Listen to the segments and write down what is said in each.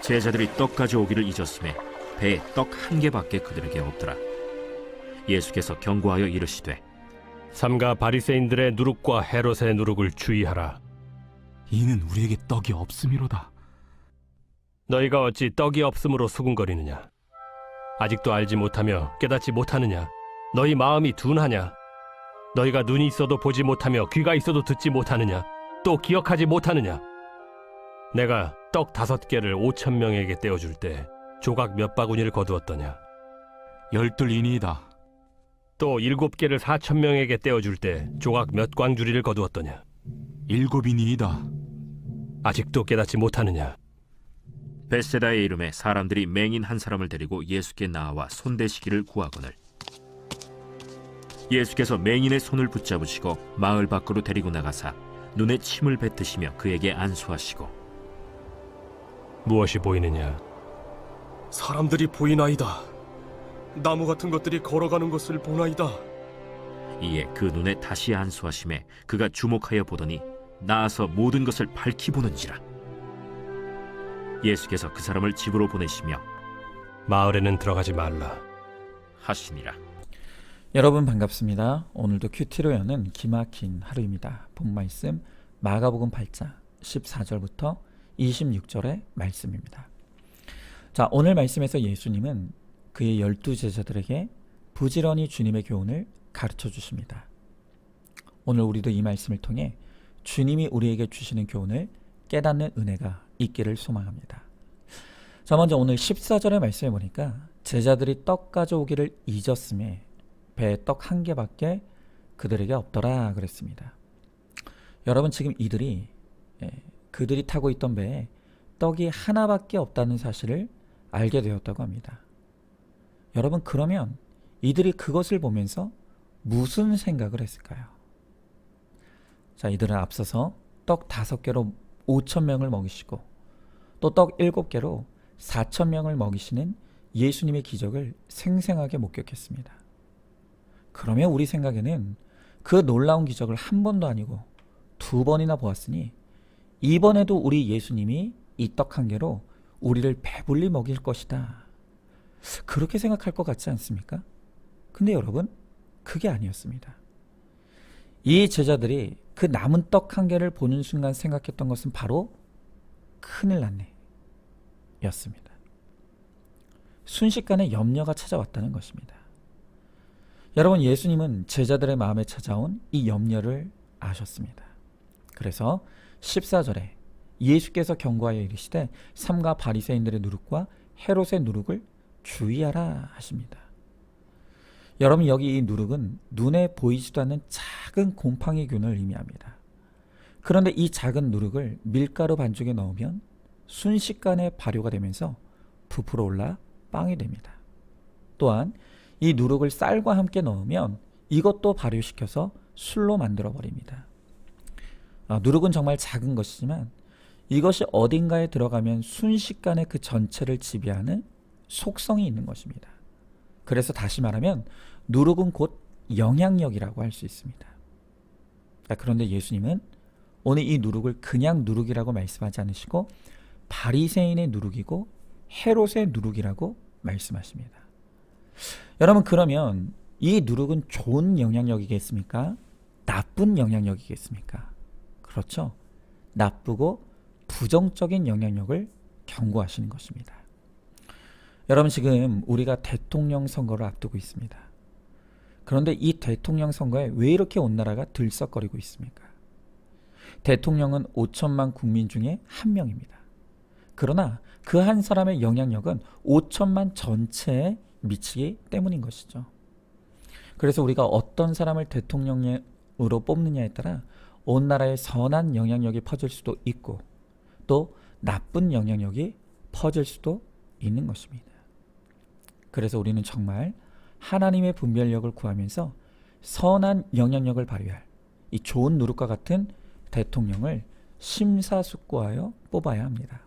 제자들이 떡 가져오기를 잊었음에 배에 떡 한 개밖에 그들에게 없더라. 예수께서 경고하여 이르시되 삼가 바리새인들의 누룩과 헤롯의 누룩을 주의하라. 이는 우리에게 떡이 없음이로다. 너희가 어찌 떡이 없음으로 수군거리느냐? 아직도 알지 못하며 깨닫지 못하느냐? 너희 마음이 둔하냐? 너희가 눈이 있어도 보지 못하며 귀가 있어도 듣지 못하느냐? 또 기억하지 못하느냐? 내가 떡 5개를 5,000명에게 떼어줄 때 조각 몇 바구니를 거두었더냐? 12이니이다. 또 7개를 4,000명에게 떼어줄 때 조각 몇 광주리를 거두었더냐? 7이니이다. 아직도 깨닫지 못하느냐? 벳세다의 이름에 사람들이 맹인 한 사람을 데리고 예수께 나와 손대시기를 구하거늘 예수께서 맹인의 손을 붙잡으시고 마을 밖으로 데리고 나가사 눈에 침을 뱉으시며 그에게 안수하시고 무엇이 보이느냐? 사람들이 보이나이다. 나무 같은 것들이 걸어가는 것을 보나이다. 이에 그 눈에 다시 안수하심에 그가 주목하여 보더니 나아서 모든 것을 밝히 보는지라. 예수께서 그 사람을 집으로 보내시며 마을에는 들어가지 말라 하시니라. 여러분 반갑습니다. 오늘도 큐티로 여는 기막힌 하루입니다. 본 말씀 마가복음 8장 14절부터 26절의 말씀입니다. 자, 오늘 말씀에서 예수님은 그의 12제자들에게 부지런히 주님의 교훈을 가르쳐 주십니다. 오늘 우리도 이 말씀을 통해 주님이 우리에게 주시는 교훈을 깨닫는 은혜가 있기를 소망합니다. 자, 먼저 오늘 14절의 말씀을 보니까 제자들이 떡 가져오기를 잊었음에 배에 떡 한 개밖에 그들에게 없더라 그랬습니다. 여러분, 지금 이들이 그들이 타고 있던 배에 떡이 하나밖에 없다는 사실을 알게 되었다고 합니다. 여러분, 그러면 이들이 그것을 보면서 무슨 생각을 했을까요? 자, 이들은 앞서서 떡 5개로 5,000명을 먹이시고 또 떡 7개로 4,000명을 먹이시는 예수님의 기적을 생생하게 목격했습니다. 그러면 우리 생각에는 그 놀라운 기적을 한 번도 아니고 2번이나 보았으니 이번에도 우리 예수님이 이 떡 한 개로 우리를 배불리 먹일 것이다, 그렇게 생각할 것 같지 않습니까? 근데 여러분, 그게 아니었습니다. 이 제자들이 그 남은 떡 한 개를 보는 순간 생각했던 것은 바로 큰일 났네 였습니다. 순식간에 염려가 찾아왔다는 것입니다. 여러분, 예수님은 제자들의 마음에 찾아온 이 염려를 아셨습니다. 그래서 14절에 예수께서 경고하여 이르시되 삼가 바리새인들의 누룩과 헤롯의 누룩을 주의하라 하십니다. 여러분, 여기 이 누룩은 눈에 보이지도 않는 작은 곰팡이 균을 의미합니다. 그런데 이 작은 누룩을 밀가루 반죽에 넣으면 순식간에 발효가 되면서 부풀어 올라 빵이 됩니다. 또한 이 누룩을 쌀과 함께 넣으면 이것도 발효시켜서 술로 만들어 버립니다. 누룩은 정말 작은 것이지만 이것이 어딘가에 들어가면 순식간에 그 전체를 지배하는 속성이 있는 것입니다. 그래서 다시 말하면 누룩은 곧 영향력이라고 할 수 있습니다. 그런데 예수님은 오늘 이 누룩을 그냥 누룩이라고 말씀하지 않으시고 바리새인의 누룩이고 헤롯의 누룩이라고 말씀하십니다. 여러분, 그러면 이 누룩은 좋은 영향력이겠습니까? 나쁜 영향력이겠습니까? 그렇죠. 나쁘고 부정적인 영향력을 경고하시는 것입니다. 여러분, 지금 우리가 대통령 선거를 앞두고 있습니다. 그런데 이 대통령 선거에 왜 이렇게 온 나라가 들썩거리고 있습니까? 대통령은 5천만 국민 중에 한 명입니다. 그러나 그 한 사람의 영향력은 5천만 전체에 미치기 때문인 것이죠. 그래서 우리가 어떤 사람을 대통령으로 뽑느냐에 따라 온 나라에 선한 영향력이 퍼질 수도 있고 또 나쁜 영향력이 퍼질 수도 있는 것입니다. 그래서 우리는 정말 하나님의 분별력을 구하면서 선한 영향력을 발휘할 이 좋은 누룩과 같은 대통령을 심사숙고하여 뽑아야 합니다.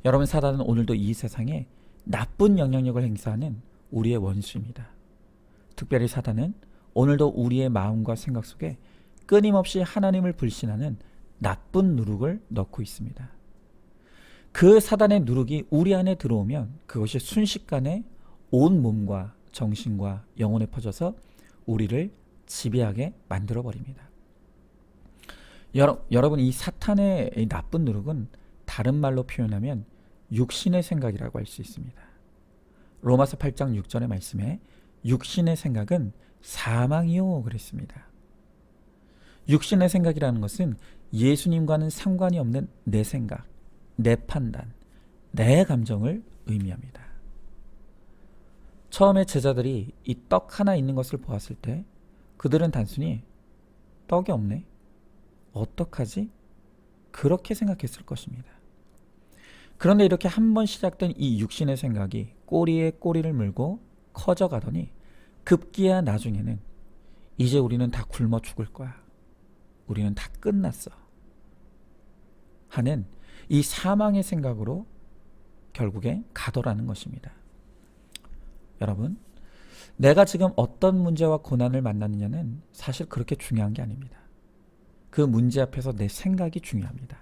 여러분, 사단은 오늘도 이 세상에 나쁜 영향력을 행사하는 우리의 원수입니다. 특별히 사단은 오늘도 우리의 마음과 생각 속에 끊임없이 하나님을 불신하는 나쁜 누룩을 넣고 있습니다. 그 사단의 누룩이 우리 안에 들어오면 그것이 순식간에 온 몸과 정신과 영혼에 퍼져서 우리를 지배하게 만들어 버립니다. 여러분, 이 사탄의 이 나쁜 누룩은 다른 말로 표현하면 육신의 생각이라고 할 수 있습니다. 로마서 8장 6절의 말씀에 육신의 생각은 사망이요 그랬습니다. 육신의 생각이라는 것은 예수님과는 상관이 없는 내 생각, 내 판단, 내 감정을 의미합니다. 처음에 제자들이 이 떡 하나 있는 것을 보았을 때 그들은 단순히 떡이 없네? 어떡하지? 그렇게 생각했을 것입니다. 그런데 이렇게 한 번 시작된 이 육신의 생각이 꼬리에 꼬리를 물고 커져가더니 급기야 나중에는 이제 우리는 다 굶어 죽을 거야. 우리는 다 끝났어. 하는 이 사망의 생각으로 결국에 가더라는 것입니다. 여러분, 내가 지금 어떤 문제와 고난을 만나느냐는 사실 그렇게 중요한 게 아닙니다. 그 문제 앞에서 내 생각이 중요합니다.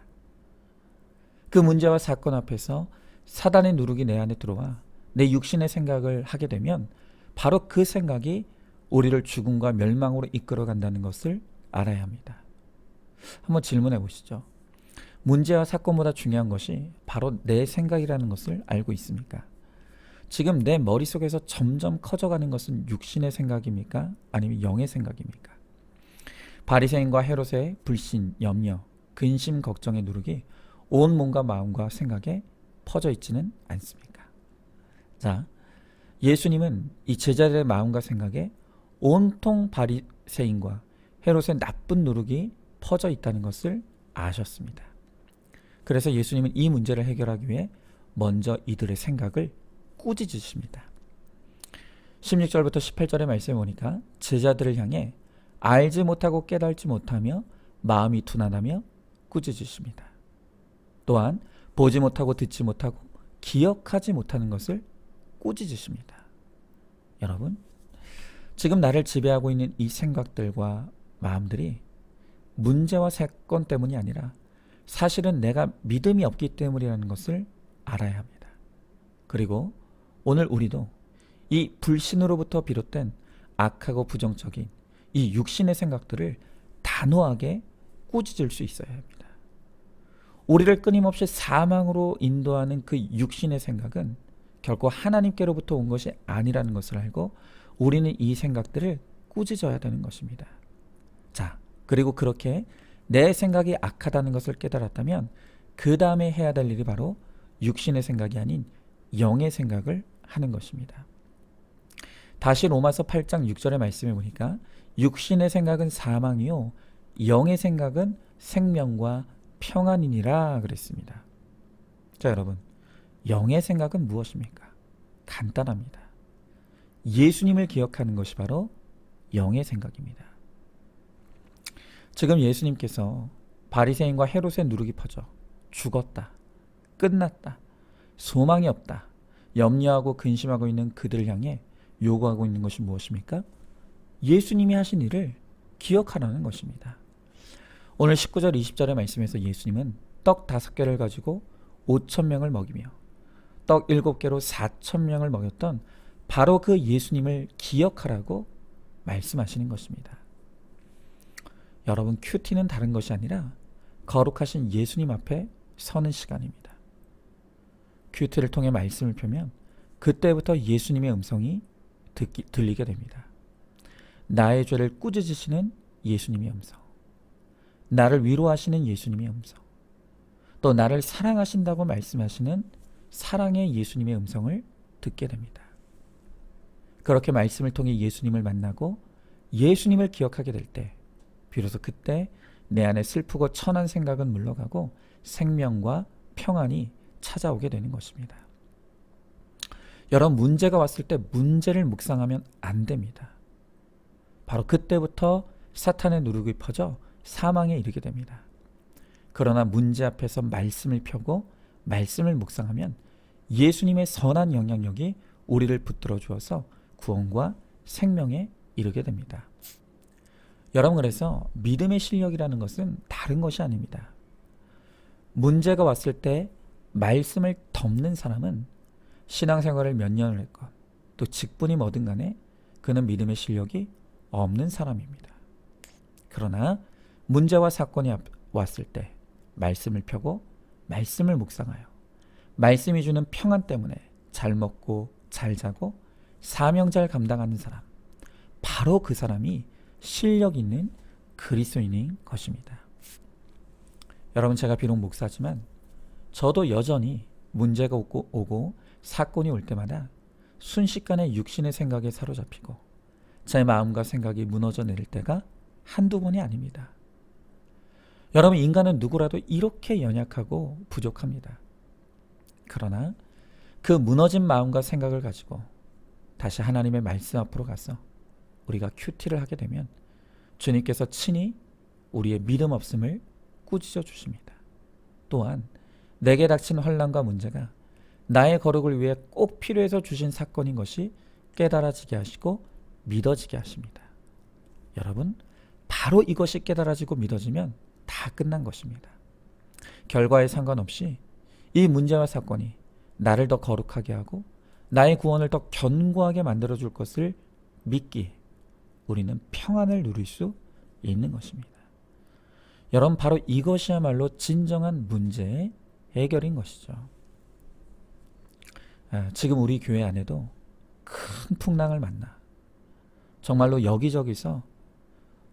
그 문제와 사건 앞에서 사단의 누룩이 내 안에 들어와 내 육신의 생각을 하게 되면 바로 그 생각이 우리를 죽음과 멸망으로 이끌어 간다는 것을 알아야 합니다. 한번 질문해 보시죠. 문제와 사건보다 중요한 것이 바로 내 생각이라는 것을 알고 있습니까? 지금 내 머릿속에서 점점 커져가는 것은 육신의 생각입니까? 아니면 영의 생각입니까? 바리새인과 헤롯의 불신, 염려, 근심, 걱정의 누룩이 온 몸과 마음과 생각에 퍼져 있지는 않습니까? 자, 예수님은 이 제자들의 마음과 생각에 온통 바리새인과 헤롯의 나쁜 누룩이 퍼져 있다는 것을 아셨습니다. 그래서 예수님은 이 문제를 해결하기 위해 먼저 이들의 생각을 꾸짖으십니다. 16절부터 18절의 말씀에 보니까 제자들을 향해 알지 못하고 깨달지 못하며 마음이 둔하다며 꾸짖으십니다. 또한 보지 못하고 듣지 못하고 기억하지 못하는 것을 꾸짖으십니다. 여러분, 지금 나를 지배하고 있는 이 생각들과 마음들이 문제와 사건 때문이 아니라 사실은 내가 믿음이 없기 때문이라는 것을 알아야 합니다. 그리고 오늘 우리도 이 불신으로부터 비롯된 악하고 부정적인 이 육신의 생각들을 단호하게 꾸짖을 수 있어야 합니다. 우리를 끊임없이 사망으로 인도하는 그 육신의 생각은 결코 하나님께로부터 온 것이 아니라는 것을 알고 우리는 이 생각들을 꾸짖어야 되는 것입니다. 자, 그리고 그렇게 내 생각이 악하다는 것을 깨달았다면 그 다음에 해야 될 일이 바로 육신의 생각이 아닌 영의 생각을 하는 것입니다. 다시 로마서 8장 6절의 말씀에 보니까 육신의 생각은 사망이요 영의 생각은 생명과 평안이니라 그랬습니다. 자, 여러분, 영의 생각은 무엇입니까? 간단합니다. 예수님을 기억하는 것이 바로 영의 생각입니다. 지금 예수님께서 바리새인과 헤롯의 누룩이 퍼져 죽었다, 끝났다, 소망이 없다, 염려하고 근심하고 있는 그들을 향해 요구하고 있는 것이 무엇입니까? 예수님이 하신 일을 기억하라는 것입니다. 오늘 19절 20절의 말씀에서 예수님은 떡 5개를 가지고 5,000명을 먹이며 떡 7개로 4,000명을 먹였던 바로 그 예수님을 기억하라고 말씀하시는 것입니다. 여러분, 큐티는 다른 것이 아니라 거룩하신 예수님 앞에 서는 시간입니다. 큐티를 통해 말씀을 펴면 그때부터 예수님의 음성이 들리게 됩니다. 나의 죄를 꾸짖으시는 예수님의 음성, 나를 위로하시는 예수님의 음성, 또 나를 사랑하신다고 말씀하시는 사랑의 예수님의 음성을 듣게 됩니다. 그렇게 말씀을 통해 예수님을 만나고 예수님을 기억하게 될 때 비로소 그때 내 안에 슬프고 천한 생각은 물러가고 생명과 평안이 찾아오게 되는 것입니다. 여러분, 문제가 왔을 때 문제를 묵상하면 안 됩니다. 바로 그때부터 사탄의 누룩이 퍼져 사망에 이르게 됩니다. 그러나 문제 앞에서 말씀을 펴고 말씀을 묵상하면 예수님의 선한 영향력이 우리를 붙들어 주어서 구원과 생명에 이르게 됩니다. 여러분, 그래서 믿음의 실력이라는 것은 다른 것이 아닙니다. 문제가 왔을 때 말씀을 덮는 사람은 신앙생활을 몇 년을 했건 또 직분이 뭐든 간에 그는 믿음의 실력이 없는 사람입니다. 그러나 문제와 사건이 왔을 때 말씀을 펴고 말씀을 묵상하여 말씀이 주는 평안 때문에 잘 먹고 잘 자고 사명 잘 감당하는 사람, 바로 그 사람이 실력 있는 그리스도인인 것입니다. 여러분, 제가 비록 목사지만 저도 여전히 문제가 오고 사건이 올 때마다 순식간에 육신의 생각에 사로잡히고 제 마음과 생각이 무너져 내릴 때가 한두 번이 아닙니다. 여러분, 인간은 누구라도 이렇게 연약하고 부족합니다. 그러나 그 무너진 마음과 생각을 가지고 다시 하나님의 말씀 앞으로 가서 우리가 큐티를 하게 되면 주님께서 친히 우리의 믿음 없음을 꾸짖어 주십니다. 또한 내게 닥친 환난과 문제가 나의 거룩을 위해 꼭 필요해서 주신 사건인 것이 깨달아지게 하시고 믿어지게 하십니다. 여러분, 바로 이것이 깨달아지고 믿어지면 다 끝난 것입니다. 결과에 상관없이 이 문제와 사건이 나를 더 거룩하게 하고 나의 구원을 더 견고하게 만들어줄 것을 믿기에 우리는 평안을 누릴 수 있는 것입니다. 여러분, 바로 이것이야말로 진정한 문제의 해결인 것이죠. 지금 우리 교회 안에도 큰 풍랑을 만나 정말로 여기저기서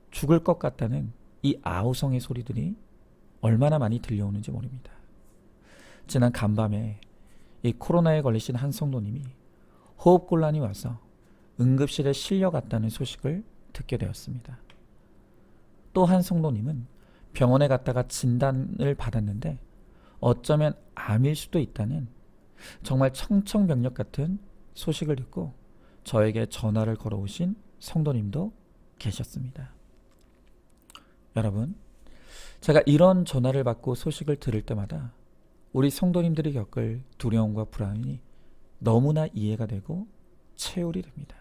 죽을 것 같다는 이 아우성의 소리들이 얼마나 많이 들려오는지 모릅니다. 지난 간밤에 이 코로나에 걸리신 한 성도님이 호흡곤란이 와서 응급실에 실려갔다는 소식을 듣게 되었습니다. 또 한 성도님은 병원에 갔다가 진단을 받았는데 어쩌면 암일 수도 있다는 정말 청천벽력 같은 소식을 듣고 저에게 전화를 걸어오신 성도님도 계셨습니다. 여러분, 제가 이런 전화를 받고 소식을 들을 때마다 우리 성도님들이 겪을 두려움과 불안이 너무나 이해가 되고 체울이 됩니다.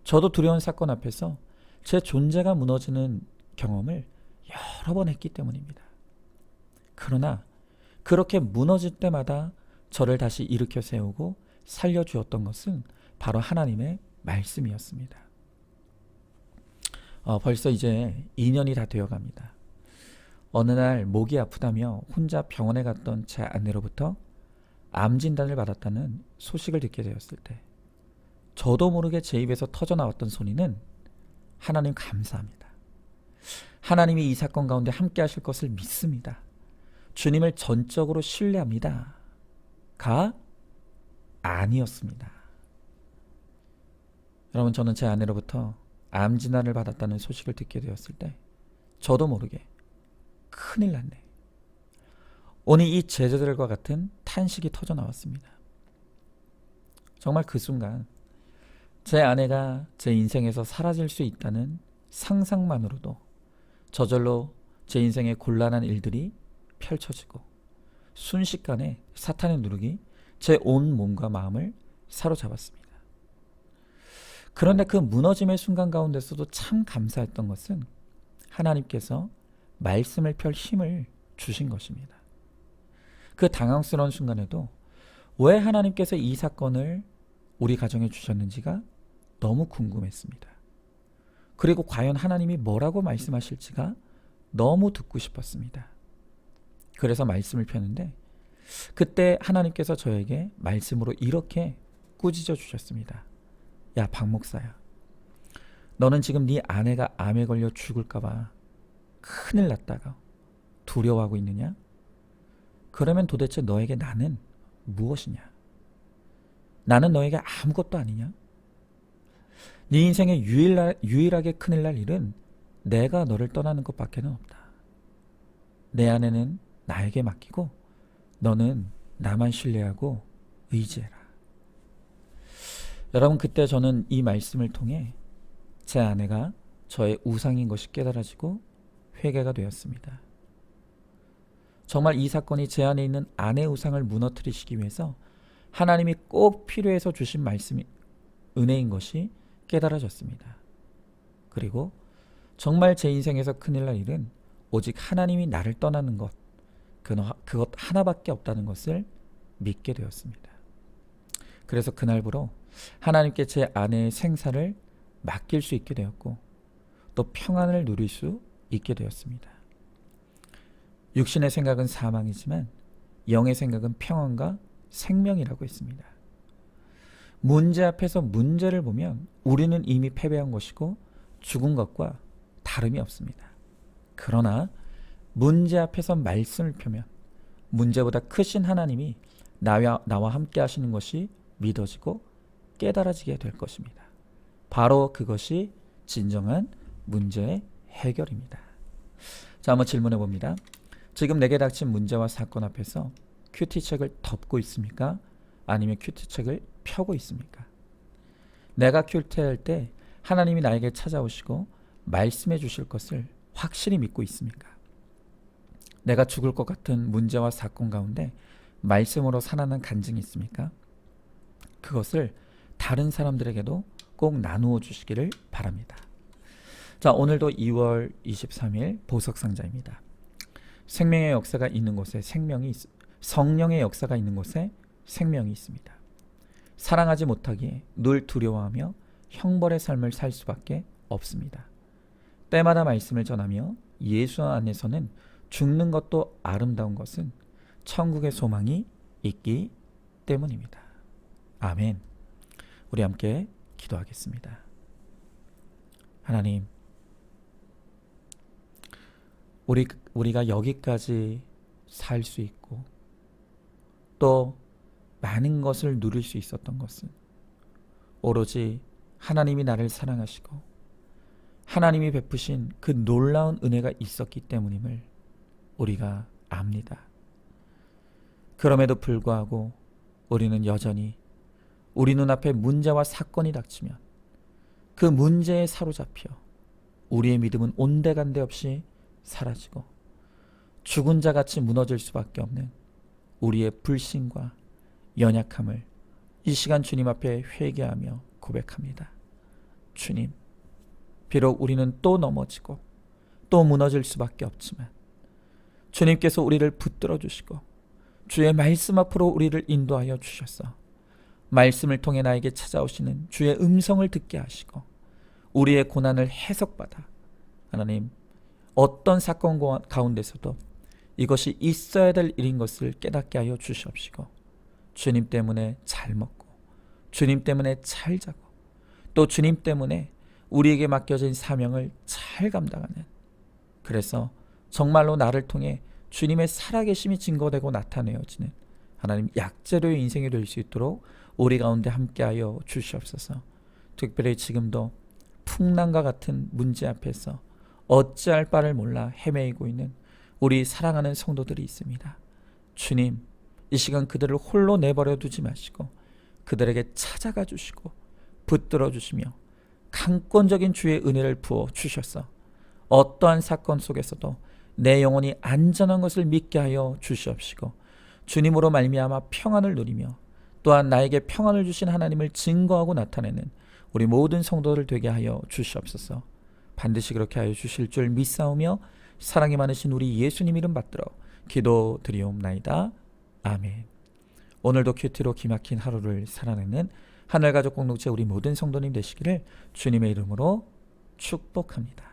저도 두려운 사건 앞에서 제 존재가 무너지는 경험을 여러 번 했기 때문입니다. 그러나 그렇게 무너질 때마다 저를 다시 일으켜 세우고 살려주었던 것은 바로 하나님의 말씀이었습니다. 벌써 이제 2년이 다 되어갑니다. 어느 날 목이 아프다며 혼자 병원에 갔던 제 아내로부터 암 진단을 받았다는 소식을 듣게 되었을 때 저도 모르게 제 입에서 터져나왔던 소리는 하나님 감사합니다. 하나님이 이 사건 가운데 함께 하실 것을 믿습니다. 주님을 전적으로 신뢰합니다. 가 아니었습니다. 여러분, 저는 제 아내로부터 암 진단을 받았다는 소식을 듣게 되었을 때 저도 모르게 큰일 났네. 오니 이 제자들과 같은 탄식이 터져 나왔습니다. 정말 그 순간 제 아내가 제 인생에서 사라질 수 있다는 상상만으로도 저절로 제 인생의 곤란한 일들이 펼쳐지고 순식간에 사탄의 누룩이 제 온 몸과 마음을 사로잡았습니다. 그런데 그 무너짐의 순간 가운데서도 참 감사했던 것은 하나님께서 말씀을 펼 힘을 주신 것입니다. 그 당황스러운 순간에도 왜 하나님께서 이 사건을 우리 가정에 주셨는지가 너무 궁금했습니다. 그리고 과연 하나님이 뭐라고 말씀하실지가 너무 듣고 싶었습니다. 그래서 말씀을 폈는데 그때 하나님께서 저에게 말씀으로 이렇게 꾸짖어 주셨습니다. 야, 박 목사야, 너는 지금 네 아내가 암에 걸려 죽을까봐 큰일 났다가 두려워하고 있느냐? 그러면 도대체 너에게 나는 무엇이냐? 나는 너에게 아무것도 아니냐? 네 인생에 유일하게 큰일 날 일은 내가 너를 떠나는 것밖에는 없다. 내 아내는 나에게 맡기고 너는 나만 신뢰하고 의지해라. 여러분, 그때 저는 이 말씀을 통해 제 아내가 저의 우상인 것이 깨달아지고 회개가 되었습니다. 정말 이 사건이 제 안에 있는 아내 우상을 무너뜨리시기 위해서 하나님이 꼭 필요해서 주신 말씀이 은혜인 것이 깨달아졌습니다. 그리고 정말 제 인생에서 큰일 날 일은 오직 하나님이 나를 떠나는 것, 그것 하나밖에 없다는 것을 믿게 되었습니다. 그래서 그날부로 하나님께 제 아내의 생사를 맡길 수 있게 되었고 또 평안을 누릴 수 있게 되었습니다. 육신의 생각은 사망이지만 영의 생각은 평안과 생명이라고 했습니다. 문제 앞에서 문제를 보면 우리는 이미 패배한 것이고 죽은 것과 다름이 없습니다. 그러나 문제 앞에서 말씀을 펴면 문제보다 크신 하나님이 나와 함께 하시는 것이 믿어지고 깨달아지게 될 것입니다. 바로 그것이 진정한 문제의 해결입니다. 자, 한번 질문해 봅니다. 지금 내게 닥친 문제와 사건 앞에서 큐티책을 덮고 있습니까? 아니면 큐티책을 펴고 있습니까? 내가 큐티할 때 하나님이 나에게 찾아오시고 말씀해 주실 것을 확실히 믿고 있습니까? 내가 죽을 것 같은 문제와 사건 가운데 말씀으로 살아난 간증이 있습니까? 그것을 다른 사람들에게도 꼭 나누어 주시기를 바랍니다. 자, 오늘도 2월 23일 보석상자입니다. 생명의 역사가 있는 곳에 성령의 역사가 있는 곳에 생명이 있습니다. 사랑하지 못하기에 늘 두려워하며 형벌의 삶을 살 수밖에 없습니다. 때마다 말씀을 전하며 예수 안에서는 죽는 것도 아름다운 것은 천국의 소망이 있기 때문입니다. 아멘. 우리 함께 기도하겠습니다. 하나님, 우리가 여기까지 살 수 있고 또 많은 것을 누릴 수 있었던 것은 오로지 하나님이 나를 사랑하시고 하나님이 베푸신 그 놀라운 은혜가 있었기 때문임을 우리가 압니다. 그럼에도 불구하고 우리는 여전히 우리 눈앞에 문제와 사건이 닥치면 그 문제에 사로잡혀 우리의 믿음은 온데간데 없이 사라지고 죽은 자같이 무너질 수밖에 없는 우리의 불신과 연약함을 이 시간 주님 앞에 회개하며 고백합니다. 주님, 비록 우리는 또 넘어지고 또 무너질 수밖에 없지만 주님께서 우리를 붙들어 주시고 주의 말씀 앞으로 우리를 인도하여 주셔서 말씀을 통해 나에게 찾아오시는 주의 음성을 듣게 하시고 우리의 고난을 해석받아 하나님, 어떤 사건 가운데서도 이것이 있어야 될 일인 것을 깨닫게 하여 주시옵시고 주님 때문에 잘 먹고 주님 때문에 잘 자고 또 주님 때문에 우리에게 맡겨진 사명을 잘 감당하는, 그래서 정말로 나를 통해 주님의 살아계심이 증거되고 나타내어지는 하나님 약재료의 인생이 될 수 있도록 우리 가운데 함께하여 주시옵소서. 특별히 지금도 풍랑과 같은 문제 앞에서 어찌할 바를 몰라 헤매이고 있는 우리 사랑하는 성도들이 있습니다. 주님, 이 시간 그들을 홀로 내버려 두지 마시고 그들에게 찾아가 주시고 붙들어 주시며 강권적인 주의 은혜를 부어 주셔서 어떠한 사건 속에서도 내 영혼이 안전한 것을 믿게 하여 주시옵시고 주님으로 말미암아 평안을 누리며 또한 나에게 평안을 주신 하나님을 증거하고 나타내는 우리 모든 성도들 되게 하여 주시옵소서. 반드시 그렇게 하여 주실 줄 믿사오며 사랑이 많으신 우리 예수님 이름 받들어 기도드리옵나이다. 아멘. 오늘도 큐티로 기막힌 하루를 살아내는 하늘가족 공동체 우리 모든 성도님 되시기를 주님의 이름으로 축복합니다.